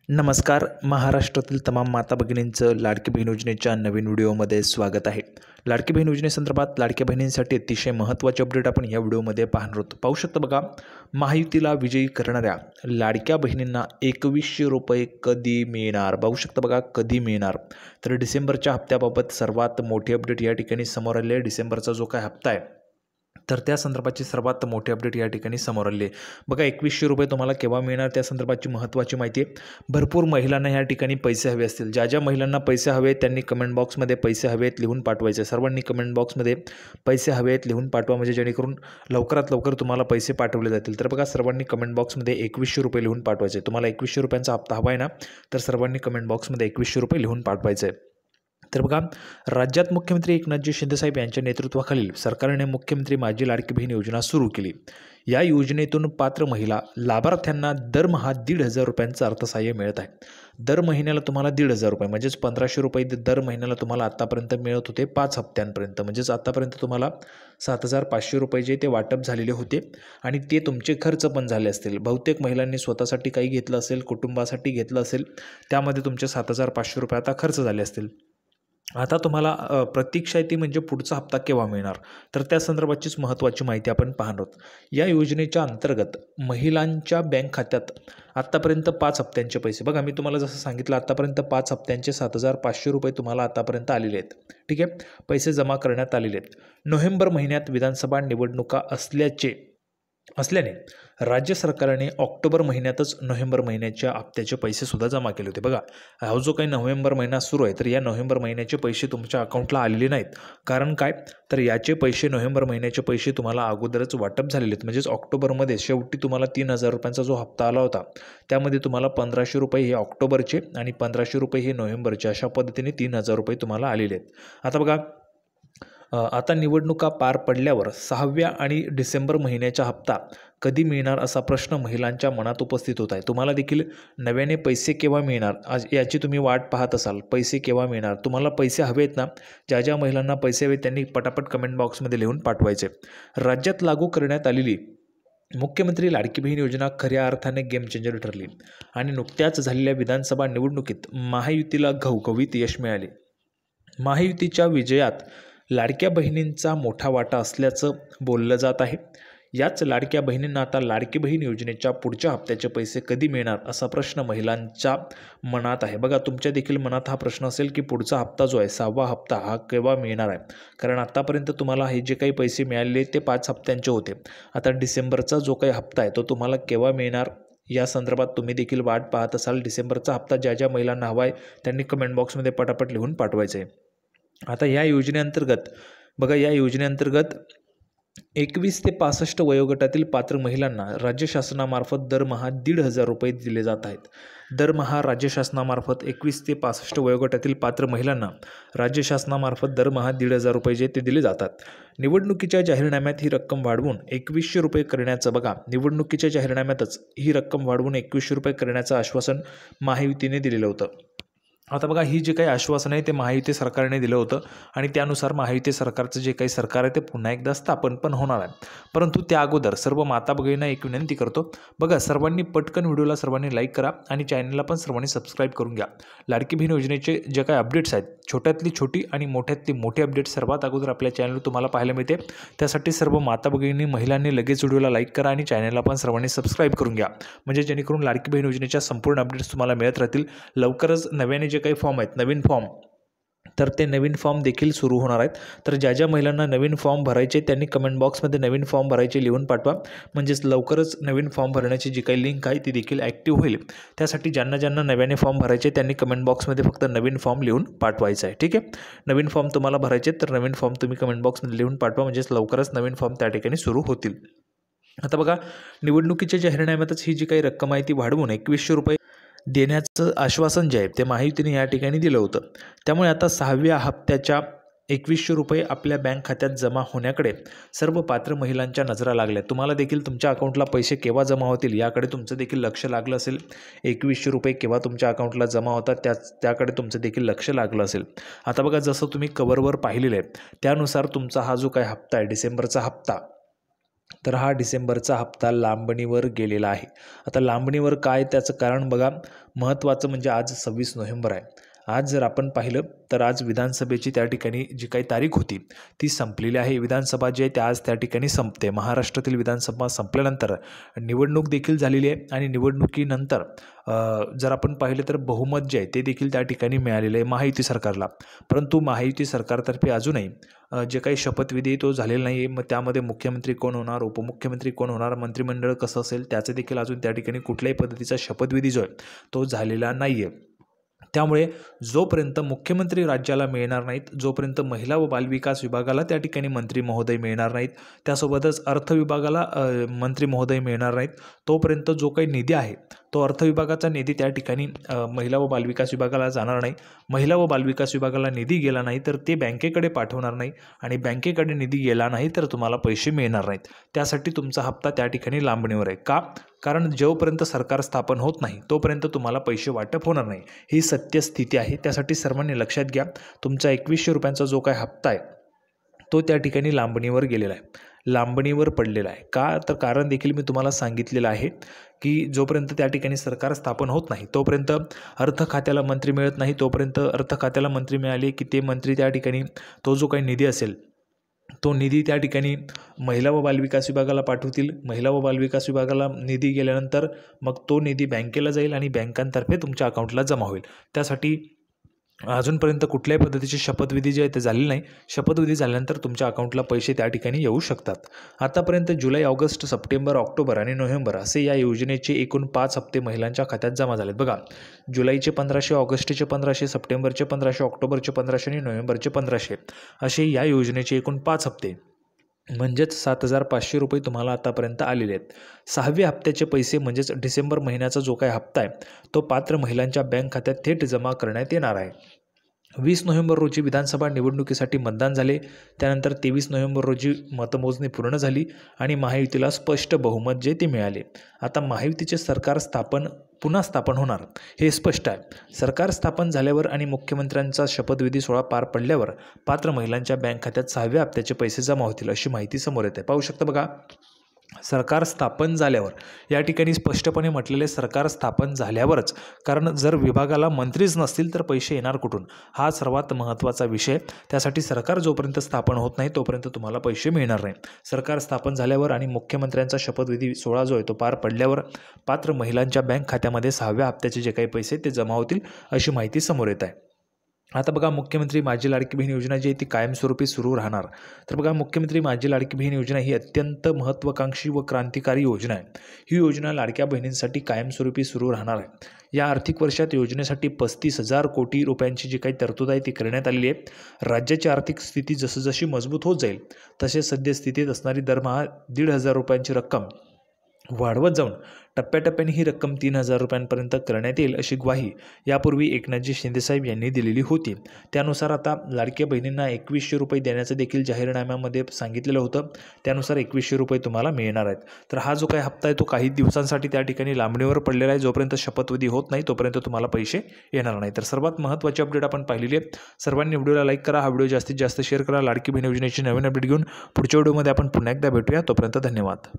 नमस्कार. महाराष्ट्रातील तमाम माता भगिनींचं लाडकी बहीण योजनेच्या नवीन व्हिडिओमध्ये स्वागत आहे. लाडकी बहीण योजनेसंदर्भात लाडक्या बहिणींसाठी अतिशय महत्त्वाचे अपडेट आपण या व्हिडिओमध्ये पाहणार आहोत. पाहू शकता बघा, महायुतीला विजयी करणाऱ्या लाडक्या बहिणींना 2100 रुपये कधी मिळणार? पाहू शकता बघा, कधी मिळणार? तर डिसेंबरच्या हप्त्याबाबत सर्वात मोठी अपडेट या ठिकाणी समोर आली आहे. डिसेंबरचा जो काय हप्ता आहे तर त्या संदर्भाची सर्वात मोठी अपडेट या ठिकाणी समोर आली आहे. बघा, 2100 रुपये तुम्हाला केव्हा मिळणार त्या संदर्भाची महत्त्वाची माहिती आहे. भरपूर महिलांना या ठिकाणी पैसे हवे असतील. ज्या ज्या महिलांना पैसे हवे आहेत त्यांनी कमेंट बॉक्समध्ये पैसे हवेत लिहून पाठवायचे. सर्वांनी कमेंट बॉक्समध्ये पैसे हवेत लिहून पाठवा, म्हणजे जेणेकरून लवकरात लवकर तुम्हाला पैसे पाठवले जातील. तर बघा, सर्वांनी कमेंट बॉक्समध्ये 2100 रुपये लिहून पाठवायचे. तुम्हाला 2100 रुपयांचा हप्ता हवा आहे ना, तर सर्वांनी कमेंट बॉक्समध्ये 2100 रुपये लिहून पाठवायचे आहे. तर बघा, राज्यात मुख्यमंत्री एकनाथजी शिंदेसाहेब यांच्या नेतृत्वाखालील सरकारने मुख्यमंत्री माझी लाडकी बहीण योजना सुरू केली. या योजनेतून पात्र महिला लाभार्थ्यांना दरमहा 1,500 रुपयांचं अर्थसहाय्य मिळत आहे. दर महिन्याला तुम्हाला 1,500 रुपये म्हणजेच 1500 रुपये दर महिन्याला तुम्हाला आत्तापर्यंत मिळत होते 5 हप्त्यांपर्यंत. म्हणजेच आत्तापर्यंत तुम्हाला 7,500 रुपये जे ते वाटप झालेले होते आणि ते तुमचे खर्च पण झाले असतील. बहुतेक महिलांनी स्वतःसाठी काही घेतलं असेल, कुटुंबासाठी घेतलं असेल, त्यामध्ये तुमचे 7,500 रुपये आता खर्च झाले असतील. आता तुम्हाला प्रतीक्षा आहे ती म्हणजे पुढचा हप्ता केव्हा मिळणार, तर त्या संदर्भाचीच महत्त्वाची माहिती आपण पाहणार आहोत. या योजनेच्या अंतर्गत महिलांच्या बँक खात्यात आत्तापर्यंत 5 हप्त्यांचे पैसे, बघा मी तुम्हाला जसं सांगितलं, आत्तापर्यंत 5 हप्त्यांचे 7,500 रुपये तुम्हाला आतापर्यंत आलेले आहेत. ठीक आहे, पैसे जमा करण्यात आलेले आहेत. नोव्हेंबर महिन्यात विधानसभा निवडणुका असल्याने राज्य सरकारने ऑक्टोबर महिन्यातच नोव्हेंबर महिन्याच्या हप्त्याचे पैसेसुद्धा जमा केले होते. बघा, हा जो काही नोव्हेंबर महिना सुरू आहे, तर या नोव्हेंबर महिन्याचे पैसे तुमच्या अकाउंटला आलेले नाहीत. कारण काय, तर याचे पैसे, नोव्हेंबर महिन्याचे पैसे तुम्हाला अगोदरच वाटप झालेले आहेत. म्हणजेच ऑक्टोबरमध्ये शेवटी तुम्हाला 3,000 रुपयांचा जो हप्ता आला होता, त्यामध्ये तुम्हाला 1,500 रुपये हे ऑक्टोबरचे आणि 1,500 रुपये हे नोव्हेंबरचे, अशा पद्धतीने 3,000 रुपये तुम्हाला आलेले आहेत. आता बघा, आता निवडणुका पार पडल्यावर 6व्या आणि डिसेंबर महिन्याचा हप्ता कधी मिळणार असा प्रश्न महिलांच्या मनात उपस्थित होत आहे. तुम्हाला देखील नव्याने पैसे केव्हा मिळणार याची तुम्ही वाट पाहत असाल. पैसे केव्हा मिळणार? तुम्हाला पैसे हवेत ना? ज्या ज्या महिलांना पैसे हवेत त्यांनी पटापट कमेंट बॉक्समध्ये लिहून पाठवायचे. राज्यात लागू करण्यात आलेली मुख्यमंत्री लाडकी बहीण योजना खऱ्या अर्थाने गेम चेंजर ठरली आणि नुकत्याच झालेल्या विधानसभा निवडणुकीत महायुतीला घवघवीत यश मिळाले. महायुतीच्या विजयात लाडक्या बहिणींचा मोठा वाटा असल्याचं बोललं जात आहे. याच लाडक्या बहिणींना आता लाडकी बहीण योजनेच्या पुढच्या हप्त्याचे पैसे कधी मिळणार असा प्रश्न महिलांच्या मनात आहे. बघा, तुमच्या देखील मनात हा प्रश्न असेल की पुढचा हप्ता जो आहे, 6वा हप्ता, हा केव्हा मिळणार आहे? कारण आतापर्यंत तुम्हाला हे जे काही पैसे मिळाले ते 5 हप्त्यांचे होते. आता डिसेंबरचा जो काही हप्ता आहे तो तुम्हाला केव्हा मिळणार या संदर्भात तुम्ही देखील वाट पाहत असाल. डिसेंबरचा हप्ता ज्या ज्या महिलांना हवा आहे त्यांनी कमेंट बॉक्समध्ये पटापट लिहून पाठवायचं आहे. आता या योजनेअंतर्गत बघा, या योजनेअंतर्गत 21 ते 65 वयोगटातील पात्र महिलांना राज्य शासनामार्फत दरमहा 1,500 रुपये दिले जात आहेत. दरमहा राज्य शासनामार्फत 21 ते 65 वयोगटातील पात्र महिलांना राज्य शासनामार्फत दरमहा 1,500 रुपये जे ते दिले जातात. निवडणुकीच्या जाहीरनाम्यात ही रक्कम वाढवून 2,100 रुपये करण्याचं, बघा, निवडणुकीच्या जाहीरनाम्यातच ही रक्कम वाढवून 2,100 रुपये करण्याचं आश्वासन महायुतीने दिलेलं होतं. आता बघा, ही जे काही आश्वासन आहे ते महायुती सरकारने दिलं होतं आणि त्यानुसार महायुती सरकारचं जे काही सरकार आहे ते पुन्हा एकदा स्थापन पण होणार आहे. परंतु त्या अगोदर सर्व माता भगिनींना एक विनंती करतो, बघा, सर्वांनी पटकन व्हिडिओला सर्वांनी लाईक करा आणि चॅनलला पण सर्वांनी सबस्क्राईब करून घ्या. लाडकी बहीण योजनेचे जे काही अपडेट्स आहेत, छोट्यातली छोटी आणि मोठ्यातली मोठी अपडेट सर्वात अगोदर आपल्या चॅनलवर तुम्हाला पाहायला मिळते. त्यासाठी सर्व माता भगिनी, महिलांनी लगेच व्हिडिओला लाईक करा आणि चॅनलला पण सर्वांनी सबस्क्राईब करून घ्या, म्हणजे जेणेकरून लाडकी बहीण योजनेच्या संपूर्ण अपडेट्स तुम्हाला मिळत राहतील. लवकरच नव्याने जे काही फॉर्म आहेत, नवीन फॉर्म, तर ते नवीन फॉर्म देखील सुरू होणार आहेत. तर ज्या ज्या महिलांना नवीन फॉर्म भरायचे त्यांनी कमेंट बॉक्समध्ये नवीन फॉर्म भरायचे लिहून पाठवा, म्हणजेच लवकरच नवीन फॉर्म भरण्याची जी काही लिंक आहे ती देखील ॲक्टिव्ह होईल. त्यासाठी ज्यांना ज्यांना नव्याने फॉर्म भरायचे त्यांनी कमेंट बॉक्समध्ये फक्त नवीन फॉर्म लिहून पाठवायचा आहे. ठीक आहे, नवीन फॉर्म तुम्हाला भरायचे तर नवीन फॉर्म तुम्ही कमेंट बॉक्समध्ये लिहून पाठवा, म्हणजेच लवकरच नवीन फॉर्म त्या ठिकाणी सुरू होतील. आता बघा, निवडणुकीच्या जाहीरनाम्यातच ही जी काही रक्कम आहे ती वाढवून 2,100 रुपये देण्याचं आश्वासन जे आहे ते महायुतीने या ठिकाणी दिलं होतं. त्यामुळे आता 6व्या हप्त्याच्या 2,100 रुपये आपल्या बँक खात्यात जमा होण्याकडे सर्व पात्र महिलांच्या नजरा लागल्या. तुम्हाला देखील तुमच्या अकाउंटला पैसे केव्हा जमा होतील याकडे तुमचं देखील लक्ष लागलं असेल. 2,100 रुपये केव्हा तुमच्या अकाउंटला जमा होतात त्याकडे तुमचं देखील लक्ष लागलं असेल. आता बघा, जसं तुम्ही कव्हरवर पाहिलेलं आहे त्यानुसार तुमचा हा जो काही हप्ता आहे, डिसेंबरचा हप्ता, तर हा डिसेंबरचा हप्ता लांबणीवर गेलेला आहे. आता लांबणीवर काय त्याचं कारण बघा, महत्त्वाचं म्हणजे आज 26 नोव्हेंबर आहे. आज जर आपण पाहिलं तर आज विधानसभेची त्या ठिकाणी जी काही तारीख होती ती संपलेली आहे. विधानसभा जी आहे ते आज त्या ठिकाणी संपते. महाराष्ट्रातील विधानसभा संपल्यानंतर निवडणूक देखील झालेली आहे आणि निवडणुकीनंतर जर आपण पाहिलं तर बहुमत जे आहे ते देखील त्या ठिकाणी मिळालेलं आहे महायुती सरकारला. परंतु महायुती सरकारतर्फे अजूनही जे काही शपथविधी तो झालेला नाही आहे. मग त्यामध्ये मुख्यमंत्री कोण होणार, उपमुख्यमंत्री कोण होणार, मंत्रिमंडळ कसं असेल त्याचं देखील अजून त्या ठिकाणी कुठल्याही पद्धतीचा शपथविधी जो आहे तो झालेला नाही आहे. त्यामुळे जोपर्यंत मुख्यमंत्री राज्याला मिळणार नाहीत, जोपर्यंत महिला व बालविकास विभागाला त्या ठिकाणी मंत्री महोदय मिळणार नाहीत, त्यासोबतच अर्थ विभागाला मंत्री महोदय मिळणार नाहीत, तोपर्यंत जो काही निधी आहे तो अर्थ विभागाचा निधी त्या ठिकाणी महिला व बालविकास विभागाला जाणार नाही. महिला व बालविकास विभागाला निधी गेला नाही तर ते बँकेकडे पाठवणार नाही आणि बँकेकडे निधी गेला नाही तर तुम्हाला पैसे मिळणार नाहीत. त्यासाठी तुमचा हप्ता त्या ठिकाणी लांबणीवर आहे. का? कारण जोपर्यंत सरकार स्थापन होत नाही तोपर्यंत तुम्हाला पैसे वाटप होणार नाही. ही सत्य स्थिती आहे. त्यासाठी सर्वांनी लक्षात घ्या, तुमचा 2100 रुपयांचा जो काय हप्ता आहे तो त्या ठिकाणी लांबणीवर गेलेला आहे, लांबणीवर पडलेला आहे. का? तर कारण देखील मी तुम्हाला सांगितलेलं आहे की जोपर्यंत त्या ठिकाणी सरकार स्थापन होत नाही तोपर्यंत अर्थ खात्याला मंत्री मिळत नाही. तोपर्यंत अर्थ खात्याला मंत्री मिळाले की ते मंत्री त्या ठिकाणी तो जो काही निधी असेल तो निधी त्या ठिकाणी महिला व बालविकास विभागाला पाठवतील. महिला व बालविकास विभागाला निधी गेल्यानंतर मग तो निधी बँकेला जाईल आणि बँकांतर्फे तुमच्या अकाउंटला जमा होईल. त्यासाठी अजूनपर्यंत कुठल्याही पद्धतीची शपथविधी जी आहे ते झालेली नाही. शपथविधी झाल्यानंतर तुमच्या अकाउंटला पैसे त्या ठिकाणी येऊ शकतात. आतापर्यंत जुलै, ऑगस्ट, सप्टेंबर, ऑक्टोबर आणि नोव्हेंबर असे या योजनेचे एकूण 5 हप्ते महिलांच्या खात्यात जमा झालेत. बघा, जुलैचे 1500, ऑगस्टचे 1500, सप्टेंबरचे 1500, ऑक्टोबरचे 1500 आणि नोव्हेंबरचे 1500 असे या योजनेचे एकूण 5 हप्ते म्हणजेच 7500 रुपये तुम्हाला आतापर्यंत आलेले आहेत. 6व्या हप्त्याचे पैसे म्हणजेच डिसेंबर महिन्याचा जो काही हप्ता आहे तो पात्र महिलांच्या बँक खात्यात थेट जमा करण्यात येणार आहे. 20 नोव्हेंबर रोजी विधानसभा निवडणुकीसाठी मतदान झाले. त्यानंतर 23 नोव्हेंबर रोजी मतमोजणी पूर्ण झाली आणि महायुतीला स्पष्ट बहुमत जे ते मिळाले. आता महायुतीचे सरकार पुन्हा स्थापन होणार हे स्पष्ट आहे. सरकार स्थापन झाल्यावर आणि मुख्यमंत्र्यांचा शपथविधी सोहळा पार पडल्यावर पात्र महिलांच्या बँक खात्यात 6व्या हप्त्याचे पैसे जमा होतील अशी माहिती समोर येते. पाहू शकता बघा, सरकार स्थापन झाल्यावर, या ठिकाणी स्पष्टपणे म्हटलेले सरकार स्थापन झाल्यावरच. कारण जर विभागाला मंत्रीच नसतील तर पैसे येणार कुठून, हा सर्वात महत्त्वाचा विषय. त्यासाठी सरकार जोपर्यंत स्थापन होत नाही तोपर्यंत तुम्हाला पैसे मिळणार नाही. सरकार स्थापन झाल्यावर आणि मुख्यमंत्र्यांचा शपथविधी सोहळा जो आहे तो पार पडल्यावर पात्र महिलांच्या बँक खात्यामध्ये 6व्या हप्त्याचे जे काही पैसे ते जमा होतील अशी माहिती समोर येत आहे. आता बघा, मुख्यमंत्री माझी लाडकी बहीण योजना जी आहे ती कायमस्वरूपी सुरू राहणार. तर बघा, मुख्यमंत्री माझी लाडकी बहीण योजना ही अत्यंत महत्त्वाकांक्षी व क्रांतिकारी योजना आहे. ही योजना लाडक्या बहिणींसाठी कायमस्वरूपी सुरू राहणार आहे. या आर्थिक वर्षात योजनेसाठी 35,000 कोटी रुपयांची जी काही तरतूद आहे ती करण्यात आलेली आहे. राज्याची आर्थिक स्थिती जसजशी मजबूत होत जाईल तसे सद्यस्थितीत असणारी दरमहा 1,500 रुपयांची रक्कम वाढवत जाऊन टप्प्याटप्प्याने ही रक्कम 3,000 रुपयांपर्यंत करण्यात येईल अशी ग्वाही यापूर्वी एकनाथजी शिंदेसाहेब यांनी दिलेली होती. त्यानुसार आता लाडक्या बहिणींना 2100 रुपये देण्याचं देखील जाहीरनाम्यामध्ये सांगितलेलं होतं. त्यानुसार 2100 रुपये तुम्हाला मिळणार आहेत. तर हा जो काही हप्ता आहे तो काही दिवसांसाठी त्या ठिकाणी लांबणीवर पडलेला आहे. जोपर्यंत शपथविधी होत नाही तोपर्यंत तुम्हाला पैसे येणार नाही. तर सर्वात महत्त्वाची अपडेट आपण पाहिलेली आहे. सर्वांनी व्हिडिओला लाईक करा, हा व्हिडिओ जास्तीत जास्त शेअर करा. लाडकी बहीण योजनेची नवीन अपडेट घेऊन पुढच्या व्हिडिओमध्ये आपण पुन्हा एकदा भेटूया. तोपर्यंत धन्यवाद.